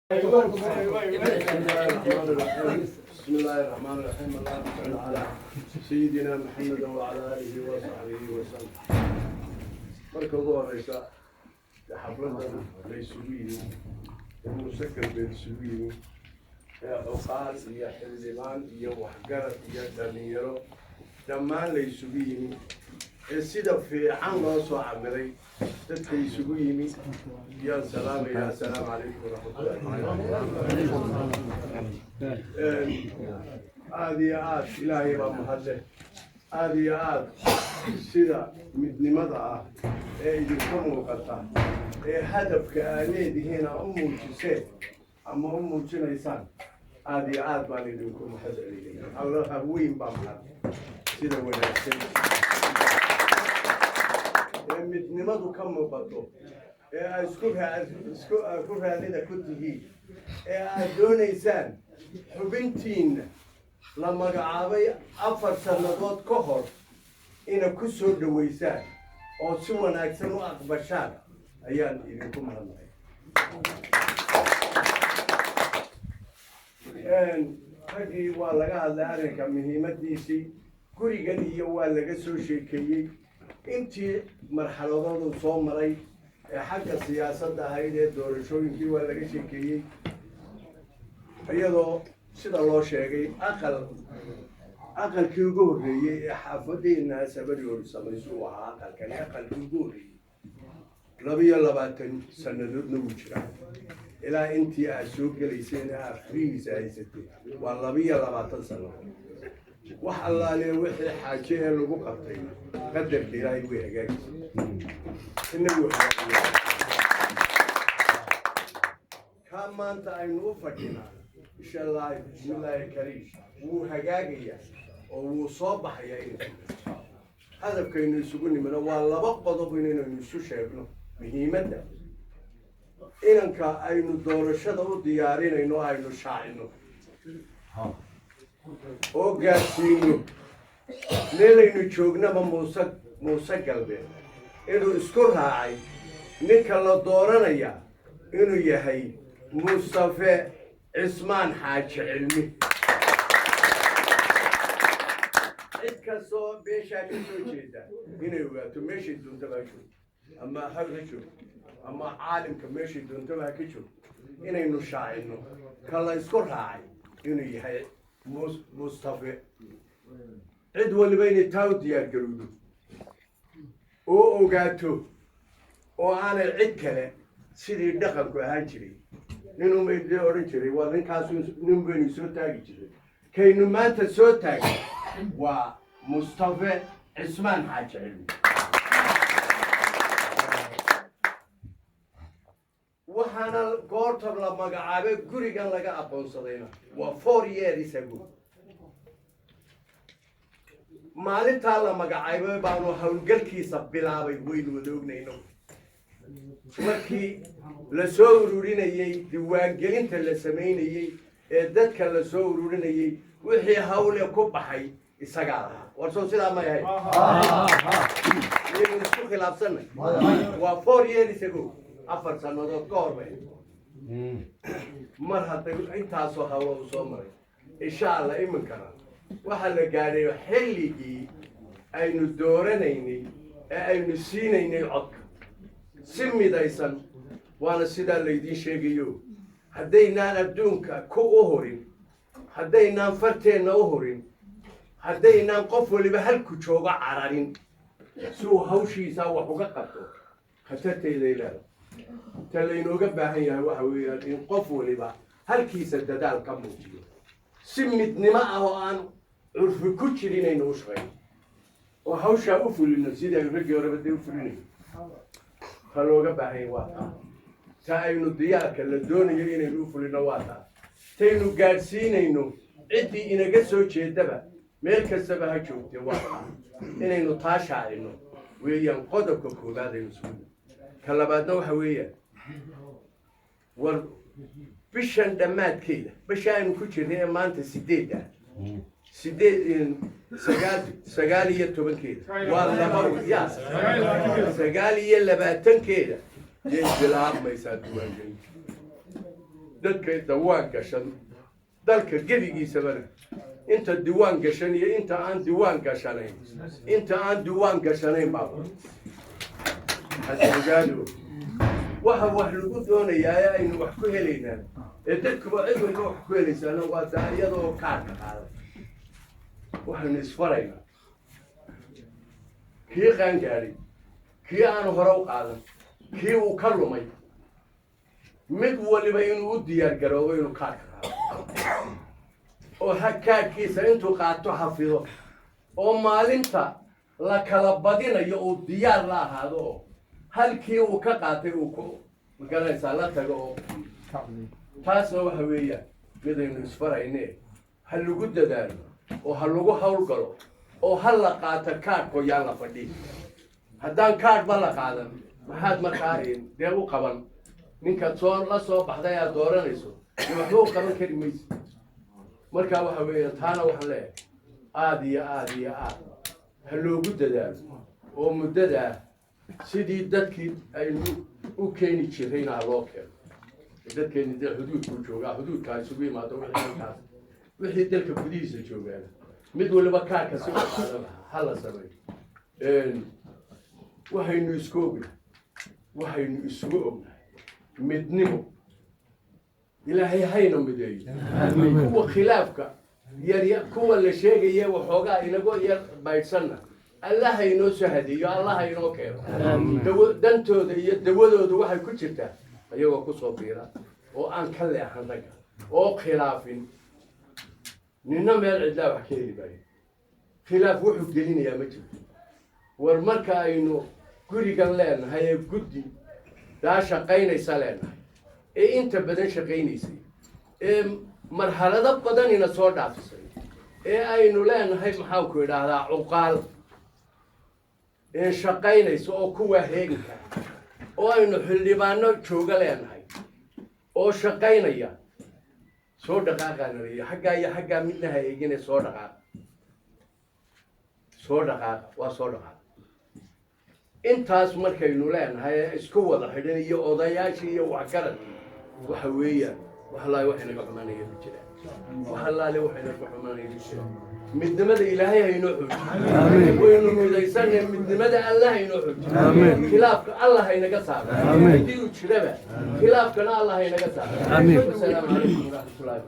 بسم الله الرحمن الرحيم. اللهم صل على سيدنا محمد وعلى آله وصحبه وسلم. marka ugu horeysa xafladda la isugu yimi muusakar bay isugu yimi oqaal iyo xildhibaan iyo waxgarad iyo dhalinyaro dhammaan la isugu yimi sida fiican loo soo camiray dadka isugu yimi يا سلام يا سلام عليكم ورحمة الله. هذه إلهي ومحله هذه سيرة من لماذا يجيكم وقتها هدف كأنيد هنا جسد أما جنيسان هذه ما نديكم محزنين الله وين بمحل سيرة ولا سيرة من لماذا كم وقتها اسكو هذا كله دون إنسان حبنتين لما قعابي أفر سنوات كهر إن كسر دويسان أو سوى أكثر وأقبشان أيان إليكم الله هذه والله هذا أنا كمهمة ديسي كوري جدي والله جسوشي كي أنتي مرحلة صومري حق السياسة هاي الدور شوين كي ولا شيء كي أيضا سيد الله شيء أقل كيجوري حافظي الناس بديور سمسوها أقل كان أقل كيجوري لبي الله باتن سندود نوجرا إلى أنتي أسوق ليسين أفريز أيزتي والله بي الله باتن سنة وحلا لي وحي حاجة لو قطعي قدر لي راي ويهجاك إنه كمان تاينو فكنا إن شاء الله بسم الله الكريم وهجاجية وصباح يا إنسان هذا كأنه يسقوني من والله بقبض بيننا نسوش ابنه مهمة إنك أينو دور الشدة ديارين إنه أينو شاعنو أو قاسينو ليلة إنه شوقنا بموسى قلبي إنه إسكرها عاي نكلا دورنا يا إنه يهي مصطفى عثمان حاج علمي إتكسو بيشاكي سو جيدا إنه يوغاتو ماشي دون تباكو أما حرشو أما عالم كماشي دون تباكو إنه شاعنو كلا إسكرها عاي إنه يهي مصطفى عدو اللي بين التاو ديار قرودو وأوقاتو وأنا العكلة سيدي دخل كهانجري ننو ما يدري أورنجري وذن كاسو نمبني سوتاجي كي نمانت سوتاجي ومصطفى عثمان حاج علمي وحنا قارتر لما قعابي قري كان لقى أبون صدينا وفور years ago maalintaa la magacaabay baanu hawlgalkiisa bilaabay waynu wada ognayno markii la soo ururinayay diiwaangelinta la sameynayay ee dadka la soo ururinayay wixii hawle ku baxay isaga lahaa warsoo sidaa ma yahay inuu isku khilaafsanay waa 4 years ago afar sanadood ka hor bay mar hadda intaasoo hawlo u soo maray insha Allah iminkana waxaa la gaaray xilligii aynu dooranaynay ee aynu siinaynay codka si midaysan waana sidaa laydiin sheegayo haddaynaan adduunka ku u horin haddaynaan farteenna u horin haddaynaan qof waliba halku joogo cararin si uu hawshiisa wax uga qabto khatartayday leedahay ta laynooga baahan yahay waxa weeyaan in qof waliba halkiisa dadaal ka muujiyo si midnimo ah oo aan عرفي كتير إنه وشغل وهوشة أفول النسيد يرجع وربده أفولني خلوه بعهي واتا تاينو الضياء كالدون يجينا أفول النواتا تاينو قارسين إنه عدي إنه قصو شيء دبا ملك السبا هجوم تواتا إنه طاشع إنه وينقضك كل هذا المسؤول كلا بعد نوع هوية بشان دمات كده بشان كتير هي ما أنت سديدة سديد سجالية تبكيد والله يا سجالية لباتن كده جيش بالعام ما يساعدوا dadka diwaan gashan dalka gebigiisa bana inta diwaan gashan iyo inta aan diwaan gashanayn baa hadagaado waxa wax lagu doonayaa aynu wax ku helaynaa dadkuba cid walba wax ku helaysana waa taa iyadoo kaarka qaaday waxaynu isfaraynaa kii qaangaadhay kii aan hore u qaadan kii uu ka lumay mid waliba inuu u diyaar garoobo inuu kaarka qaado oo kaarkiisa intuu qaato xafido oo maalinta la kala badinayo uu diyaar la ahaado oo halkii uu ka qaatay uu ku magaranaysaa la tago oo taasna waxa weeyaan midaynu isfarayne ha lagu dadaalo oo ha lagu hawlgalo oo ha la qaato kaarhko yaan la fadhiin haddaan kaarhba la qaadan maxaad markaa dee u qaban ninkaad la soo baxday aad dooranayso waxba u qaban kari maysa markaa waxa weeyaan taana waxaan leeyahay aad ha loogu dadaalo oo muddadaa sidii dadkii aynu u keeni jirayna ha loo keeno dadkeeni dee xuduudku joogaa xuduudkaa isugu yimaado wixii dalka gudihiisa joogaan mid waliba kaarka si u qaadan lahaa ha la sameeyo waxaynu isku ognahay waxaynu isugu ognahay midnimo ilaahay hayna mideeyo kuwa khilaafka kuwa la sheegaya waxoogaa inago yar baydhsanna allaha inoo soo hadiyo allaha inoo keeno dantooda iyo dawadooda waxay ku jirtaa ayagoo kusoo biira oo aan ka leexan ragga oo khilaafin nina meel cidlaa wax ka heli maayo khilaaf wuxuu gelinayaa ma jirto war marka aynu gurigan leenahay ee guddi daa shaqaynaysa leenahay ee inta badan shaqaynaysay ee marxalado badanina soo dhaafisay ee aynu leenahay maxaanku idhaahdaa cuqaal ee shaqaynaysa oo kuwa heeginka oo aynu xildhibaano jooga leenahay oo shaqaynaya soo dhaqaaqaanariyo xaggaa iyo xaggaa midna ha eegine soo dhaqaaqa waa soo dhaqaaqa intaas markaynu leenahay isku wada xidhan iyo odayaashii iyo waxgaradkii waxa weeyaan waxallaahi waxay naga xumaanaya ma jiraan waxallaale waxay naga xumaanaya ma jiraan midnimada ilaahay haynoo xoojiyo waynu midaysanay midnimada alla haynoo xoojiyo khilaafka alla haynaga saaro haddii uu jiraba khilaafkana alla haynaga saaro wasalaamu calaykum waraxmatullaahi